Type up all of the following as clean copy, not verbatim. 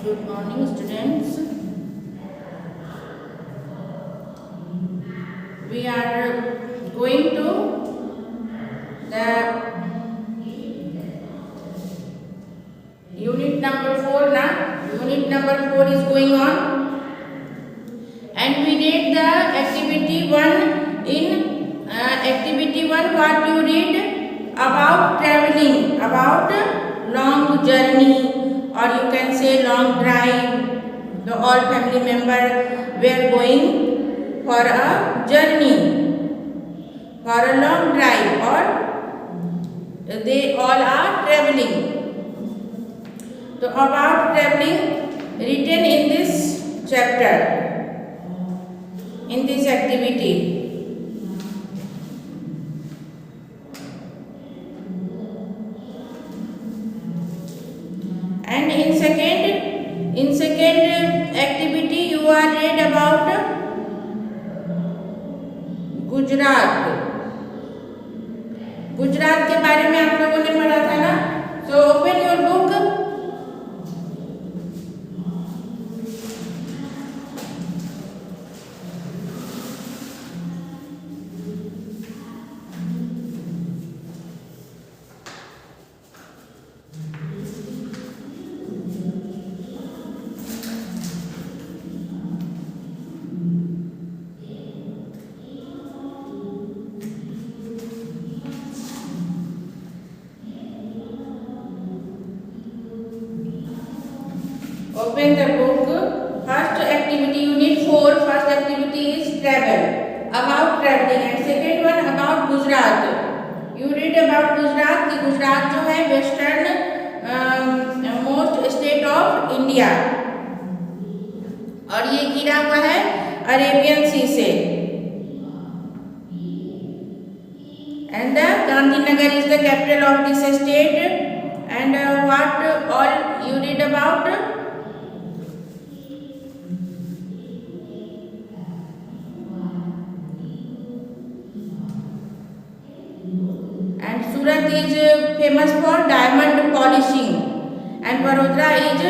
Good morning, students. We are going to the unit number 4 now. Unit number 4 is going on, and we did the activity 1 in activity 1. What you read about traveling, about long journey, or you can say long drive. The all family member were going for a journey, for a long drive, or they all are traveling. So about traveling written in this chapter, in this activity. And in second activity you are read about Gujarat के बारे में आप लोगों ने पढ़ा था ना. So open your book. Open the book. First activity, unit 4. First activity is travel, about traveling, and second one about Gujarat. You read about Gujarat. कि गुजरात जो है western most state of India, और ये घिरा हुआ है अरेबियन सी से. And the Gandhinagar is the capital of this state. And what all you read about? Surat is famous for diamond polishing, and Vadodara is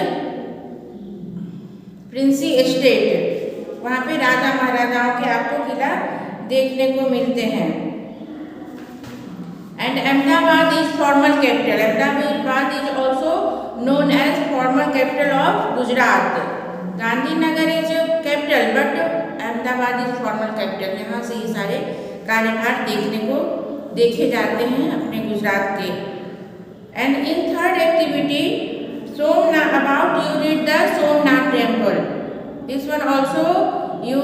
Princy estate. वहाँ पे राजा महाराजाओं के आपको किला देखने को मिलते हैं. And Ahmedabad is formal capital. Ahmedabad is also known as formal capital of Gujarat. Gandhinagar is capital, but Ahmedabad is formal capital. यहाँ से ही सारे कार्यभार देखने को देखे जाते हैं अपने गुजरात के. And in third activity Somnath, about you read the Somnath temple. This one also you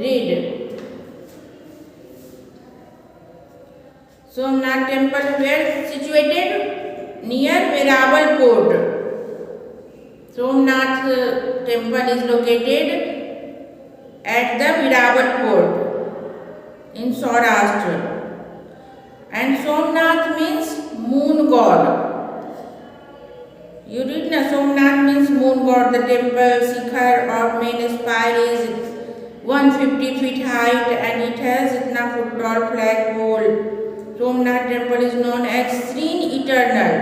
read. Somnath temple where situated near Veraval coast. Somnath temple is located at the Veraval coast in Saurashtra. And Somnath means moon god. You read na, Somnath means moon god. The temple shikhar or main spire is 150 feet height, and it has itna foot tall flagpole. Somnath temple is known as Sreen Eternal,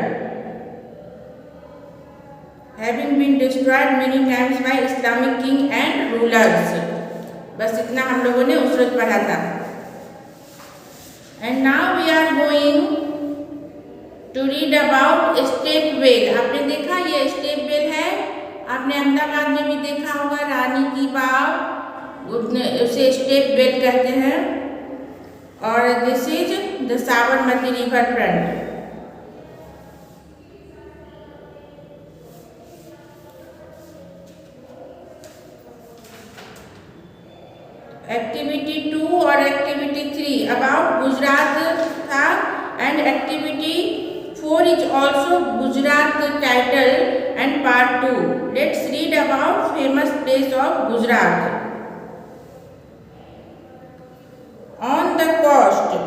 having been destroyed many times by Islamic king and rulers. बस इतना हम लोगों ने उस रोज पढ़ा था. And now we are going to read about step well. आपने देखा ये स्टेप वेल है. आपने अहमदाबाद में भी देखा होगा रानी की बाव, उसे स्टेप वेल कहते हैं. और this is the Sabarmati river front. Activity 2 और एक्टिविटी 3 अबाउट गुजरात था, and activity 4 is also Gujarat title and part 2. Let's read about famous place of Gujarat. On the coast.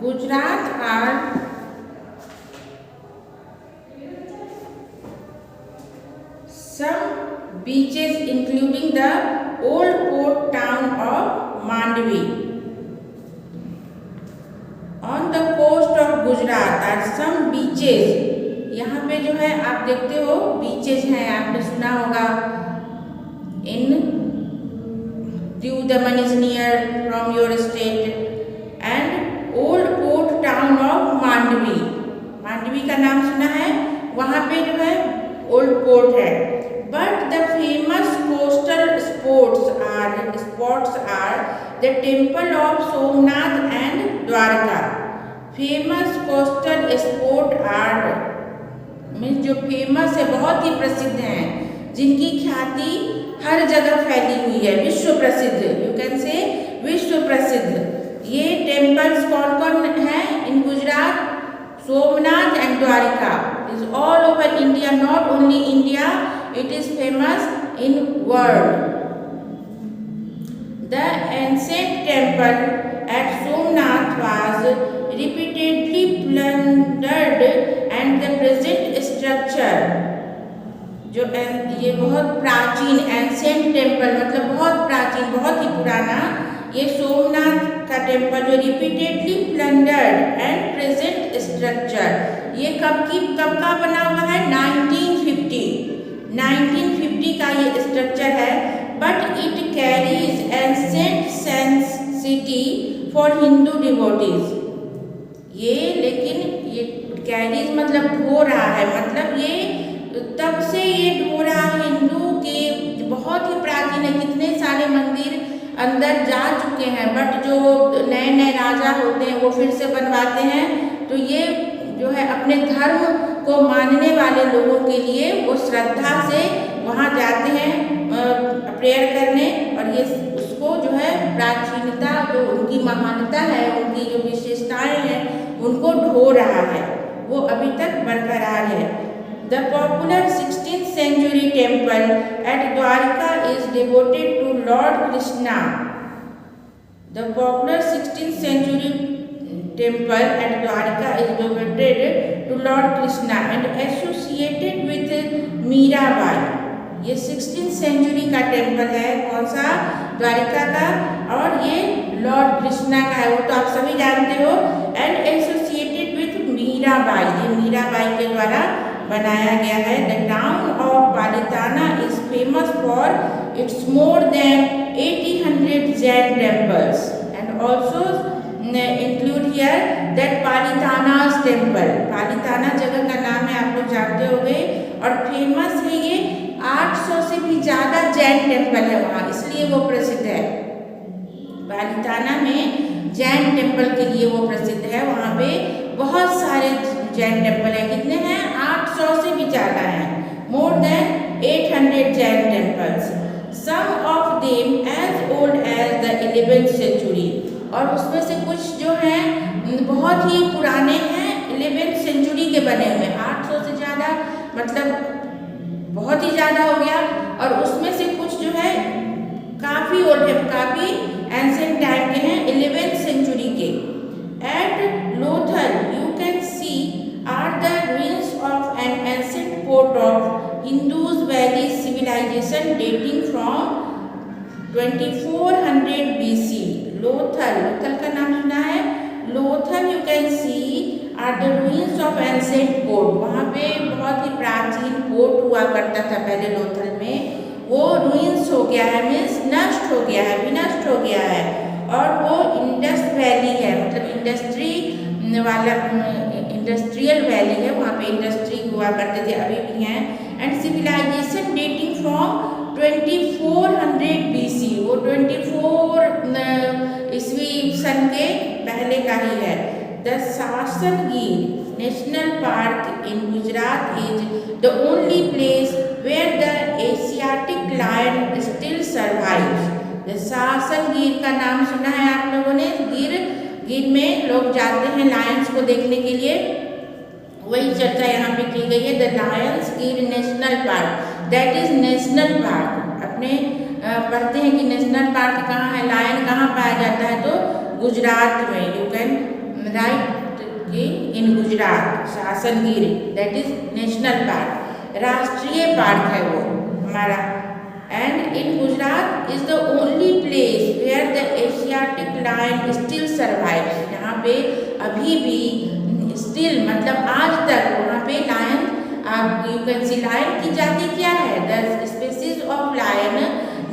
Gujarat are beaches including the old port town of Mandvi. On the coast of Gujarat are some beaches. यहाँ पे जो है आप देखते हो beaches हैं, आपने सुना होगा इन Diu Daman is near from your state and old port town of Mandvi. Mandvi का नाम सुना है, वहाँ पे जो है ओल्ड पोर्ट है. But the famous coastal spots are the temple of Somnath and Dwarka. Famous coastal spot are means जो फेमस है, बहुत ही प्रसिद्ध हैं, जिनकी ख्याति हर जगह फैली हुई है, विश्व प्रसिद्ध, यू कैन से विश्व प्रसिद्ध. ये टेम्पल्स कौन कौन हैं in Gujarat? Somnath and Dwarka is all over India, not only India, it is famous in world. The ancient temple at Somnath was repeatedly plundered and the present structure, जो ये बहुत प्राचीन एंशिएंट टेम्पल मतलब बहुत प्राचीन, बहुत ही पुराना, ये सोमनाथ का टेम्पल जो repeatedly plundered and present structure, ये कब का बना हुआ है? 1950 का ये स्ट्रक्चर है. But it carries ancient sanctity for Hindu devotees. ये लेकिन ये कैरीज मतलब ढो रहा है, मतलब ये तब से ये ढो रहा है हिंदू के, बहुत ही प्राचीन है, कितने सारे मंदिर अंदर जा चुके हैं, बट जो नए नए राजा होते हैं वो फिर से बनवाते हैं. तो ये जो है अपने धर्म को मानने वाले लोगों के लिए वो श्रद्धा से वहाँ जाते हैं प्रेयर करने, और ये उसको जो है प्राचीनता, जो उनकी महानता है, उनकी जो विशेषताएं हैं, उनको ढो रहा है, वो अभी तक बरकरार है. The popular 16th century temple at Dwarka is devoted to Lord Krishna. The popular 16th century temple at Dwarka is devoted to Lord Krishna and associated with Mirabai. ये 16th century का टेम्पल है, कौन सा? द्वारिका का, और ये Lord Krishna का है, वो तो आप सभी जानते हो. एंड एसोसिएटेड विथ मीराबाई, ये मीराबाई के द्वारा बनाया गया है. The town of Palitana is famous for its more than 1800 Jain temples and also include here that Palitana's temple. Palitana जगह का नाम है, आप लोग जानते होंगे, और फेमस है ये 800 से भी ज़्यादा जैन टेम्पल है वहाँ, इसलिए वो प्रसिद्ध है. पालिताना में जैन टेम्पल के लिए वो प्रसिद्ध है. वहाँ पे बहुत सारे जैन टेम्पल हैं, कितने हैं? 800 से भी ज़्यादा हैं, more than 800 Jain temples. Some of them as old as the 11th century, और उसमें से कुछ जो हैं बहुत ही पुराने हैं, 11th century के बने हुए. 800 से ज़्यादा मतलब बहुत ही ज़्यादा हो गया, और उसमें से कुछ जो है काफ़ी ओल्ड है, काफ़ी एंशिएंट टाइम के हैं, 11th century के. At Lothal you can see are the ruins of an ancient port of Indus Valley civilization dating from 2400 BC. Lothal का नाम सुना है? Lothal you can see are the ruins of ancient port. वहाँ पे बहुत ही प्राचीन पोर्ट हुआ करता था पहले लोथल में, वो ruins हो गया है, मीन्स नष्ट हो गया है, विनष्ट हो गया है, और वो इंडस वैली है, मतलब इंडस्ट्री वाला इंडस्ट्रियल वैली है, वहाँ पे इंडस्ट्री हुआ करते थे, अभी भी हैं. And civilisation dating from 2400 BC, वो 24 ईस्वी सन के पहले का ही है. The Sasan Gir national park in Gujarat is the only place where the Asiatic lion still survives. The Sasan Gir का नाम सुना है आप लोगों ने? गिर में लोग जाते हैं लायंस को देखने के लिए, वही चर्चा यहाँ पे की गई है. द लायंस गिर national park, that is national park. अपने पढ़ते हैं कि नेशनल पार्क कहाँ है, लायन कहाँ पाया जाता है, तो गुजरात में. यू कैन राइट कि in Gujarat Sasan Gir, that is national park. राष्ट्रीय पार्क है वो हमारा, and in Gujarat is the only place where the Asiatic lion still survives. यहाँ पे अभी भी still मतलब आज तक वहाँ पे lion, आप you can see lion की जाति क्या है, the species of lion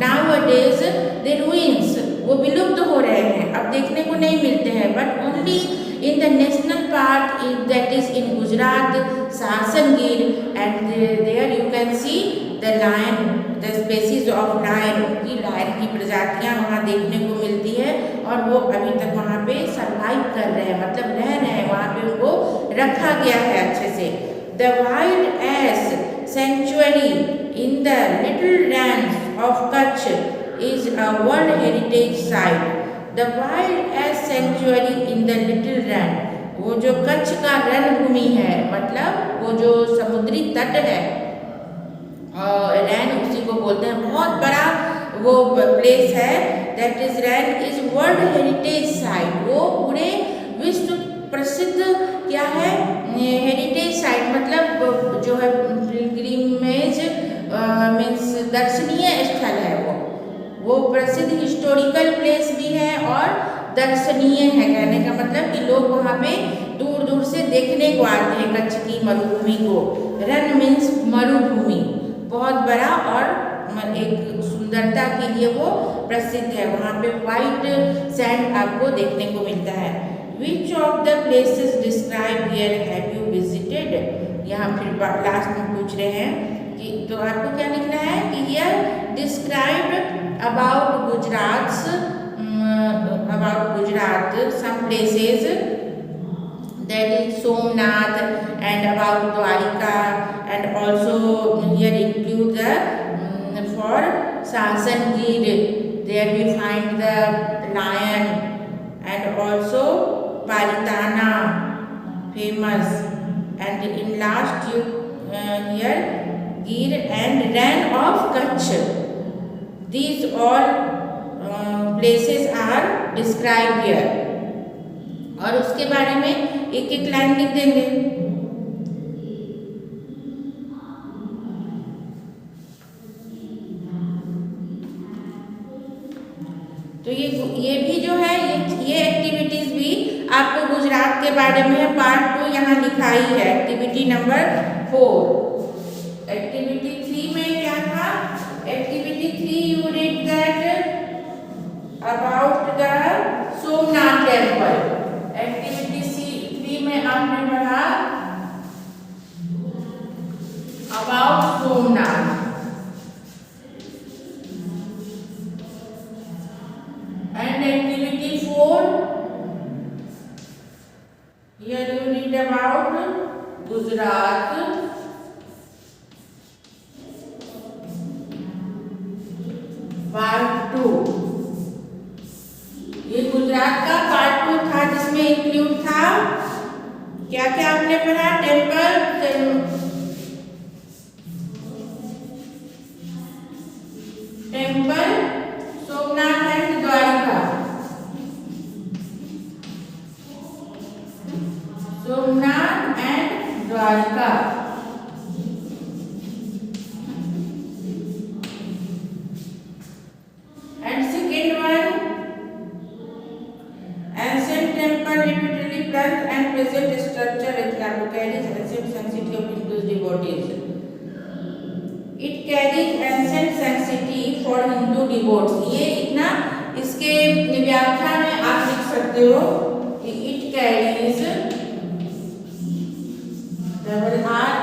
nowadays the ruins, वो विलुप्त हो रहे हैं, अब देखने को नहीं मिलते हैं, but only in the national park that is in Gujarat, Sasan Gir, and there you can see the lion, the species of lion, की lion की प्रजातियां वहाँ देखने को मिलती है और वो अभी तक वहाँ पे सरवाइव कर रहे हैं, मतलब रह रहे हैं, वहाँ पे उनको रखा गया है अच्छे से. The wild ass sanctuary in the Little Ranns of Kutch is a World Heritage Site. The wild ass sanctuary in the Little Rann, वो जो कच्छ का रणभूमि है, मतलब वो जो समुद्री तट है, रैन उसी को बोलते हैं, बहुत बड़ा वो प्लेस है, that is Rann is world heritage site, वो पूरे विश्व प्रसिद्ध क्या है, हेरिटेज साइट, मतलब जो है पिलग्रिमेज मीन्स दर्शनीय स्थल है, वो प्रसिद्ध हिस्टोरिकल प्लेस भी है और दर्शनीय है. कहने का मतलब कि लोग वहाँ पे दूर दूर से देखने को आते हैं कच्छ की मरुभूमि को. रन मीन्स मरुभूमि, बहुत बड़ा और एक सुंदरता के लिए वो प्रसिद्ध है. वहाँ पे वाइट सैंड आपको देखने को मिलता है. Which of the places describe here have you visited, यहाँ फिर लास्ट में पूछ रहे हैं कि, तो आपको क्या लिखना है कि here describe about Gujarat some places, that is Somnath and about Dwarika, and also here include the for Sasan Gir, there we find the lion, and also Palitana famous, and in last you here Gir and Rann of Kutch. These all places are described here. और उसके बारे में एक एक line लिख देंगे. तो ये भी जो है ये एक्टिविटीज भी आपको गुजरात के बारे में है. पार्ट 2 यहाँ लिखाई है, एक्टिविटी नंबर 4. एक्टिविटी 3 में क्या था, Activity 3 you read that about the Somnath temple. Activity 3 में आपने पढ़ा about Somnath. And activity 4 here you read about Gujarat. Part 2, ये गुजरात का पार्ट 2 था, जिसमें इंक्लूड था क्या क्या आपने पढ़ा, temple Somnath and Dwarka, Somnath and Dwarka. And present structure carries ancient sanctity of Hindu devotees. It carries ancient sanctity for Hindu devotees. ये इतना इसके व्याख्या में आप लिख सकते हो कि it carries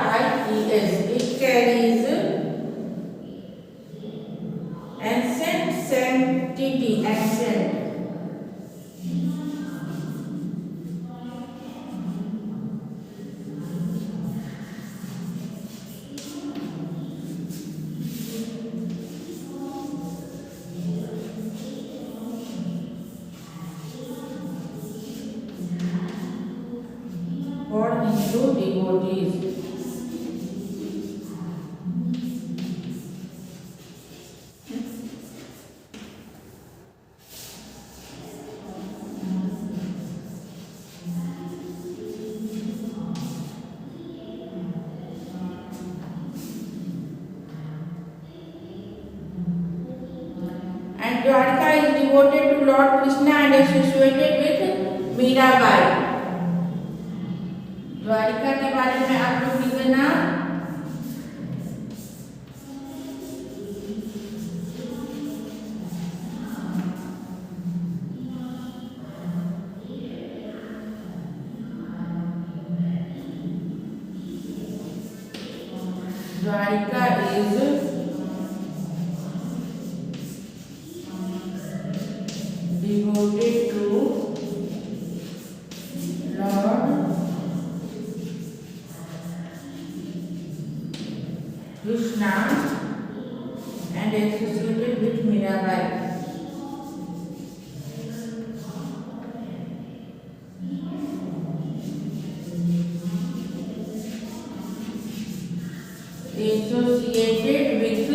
RIES, it carries ancient sanctity, ancient. For Hindu devotees. Dwarka is devoted to Lord Krishna and associated with Mirabai. Dwarika के बारे में आप लोग लिखना। Dwarika is devoted to Lord Krishna and associated with Mirabai. Associated with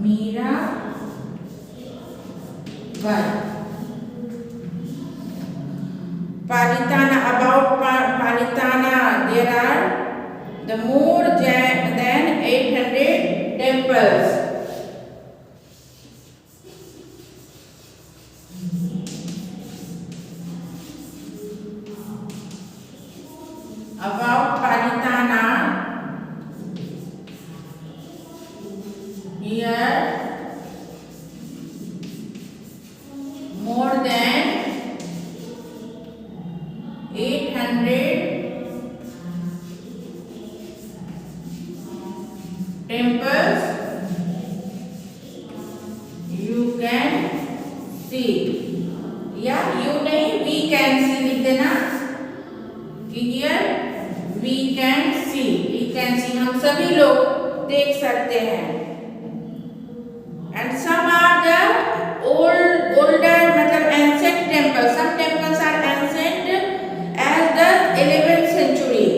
Mirabai. Palitana, about Palitana, there are the more than 800 temples. About Palitana, here more than 800 temples you can see. या you नहीं, we can see लिख देना कि here we can see, हम सभी लोग देख सकते हैं। And some are the older मतलब ancient temples. Some temples are ancient as the 11th century.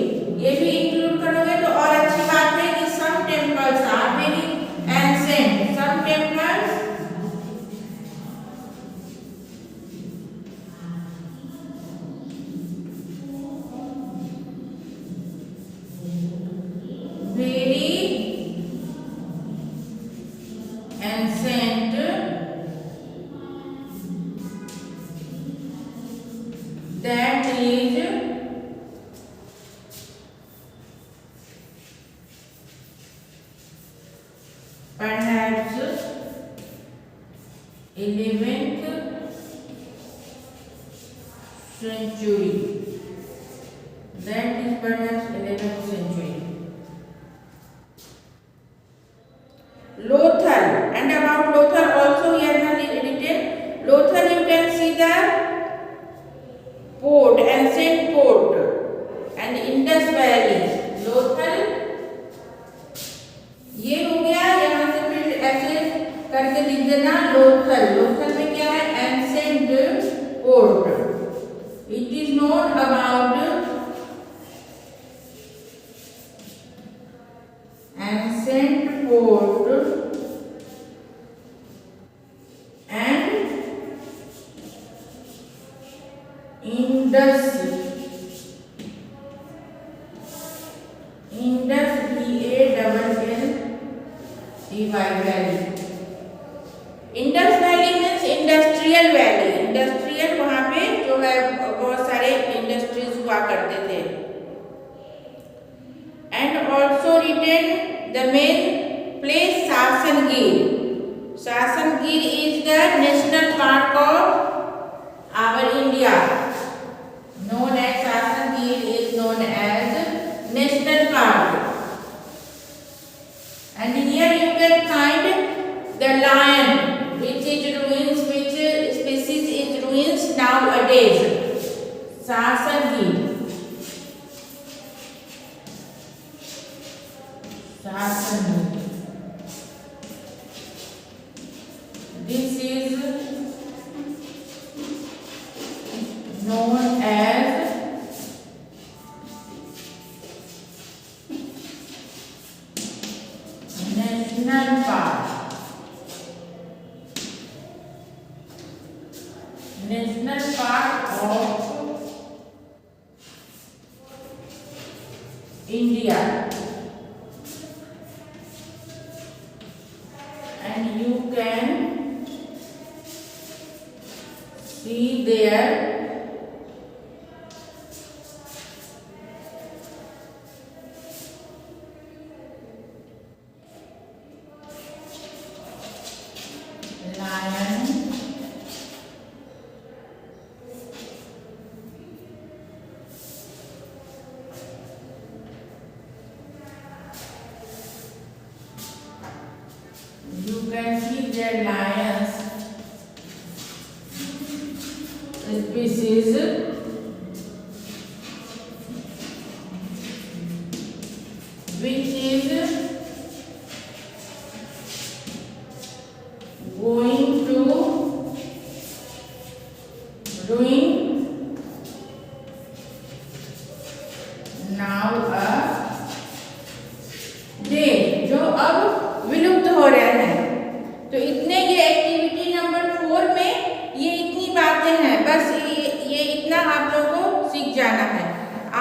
ये भी इंक्लूड करोगे तो और अच्छी बात है कि some temples are very ancient. Some temples very ancient that is perhaps 11th century. That is perhaps 11th century. Lothal, and about Lothal also here written. Lothal you can see the port, ancient port, and Indus Valley. Lothal ये हो गया, यहाँ से फिर ऐसे करके लिख देना Lothal. Lothal में क्या है? Ancient port. It is known about ancient port and Indus Valley. Indus Valley means industrial valley. Industrial वहाँ पे जो है बहुत सारे इंडस्ट्रीज हुआ करते थे. And also written the main place Sasangir. Sasangir is the national park of our India. Known as Sasangir is known as national park. And here you can find the lion, which species is ruins nowadays. Sasangir. This is known as national park. National Park of India. And you can see there lion, you can see there lions species which is going to ruin now a day, जो अब विलुप्त हो रहे हैं। तो इतने ये activity number 4 में ये इतनी बातें हैं, बस ये इतना आप लोगों को सीख जाना है।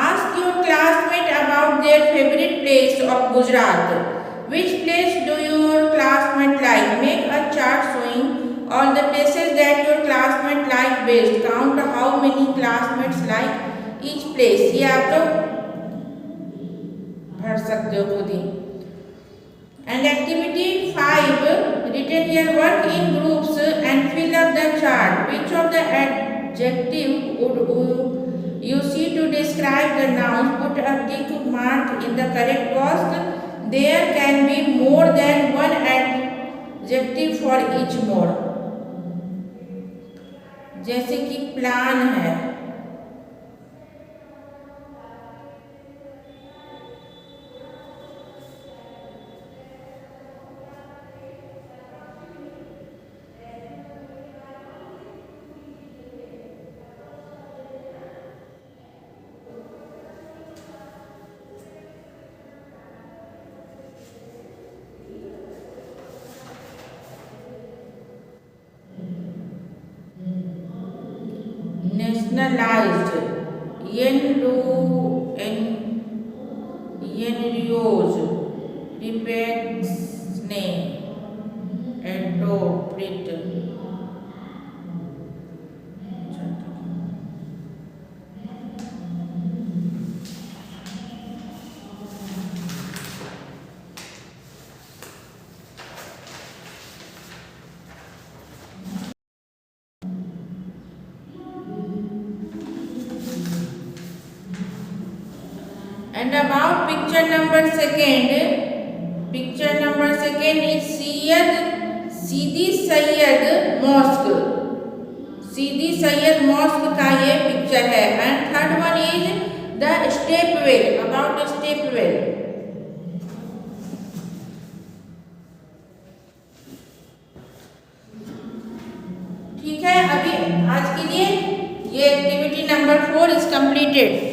Ask your classmate about their favorite place of Gujarat. Which place do your classmate like? Make a chart showing all the places that your classmate like best. Count how many classmates like each place. ये आप लोग भर सकते हो खुद ही। And activity 5, written here, work in groups and fill up the chart. Which of the adjective would you see to describe the nouns? Put a tick mark in the correct box. There can be more than one adjective for each mode. जैसे कि plan है, nationalized, enrios, repexne, interpret. And about picture number 2 is Sidi Saiyyed mosque. Sidi Saiyyed mosque का ये picture है। And third one is the stepwell, about stepwell. ठीक है, अभी आज के लिए ये एक्टिविटी नंबर 4 इज कंप्लीटेड।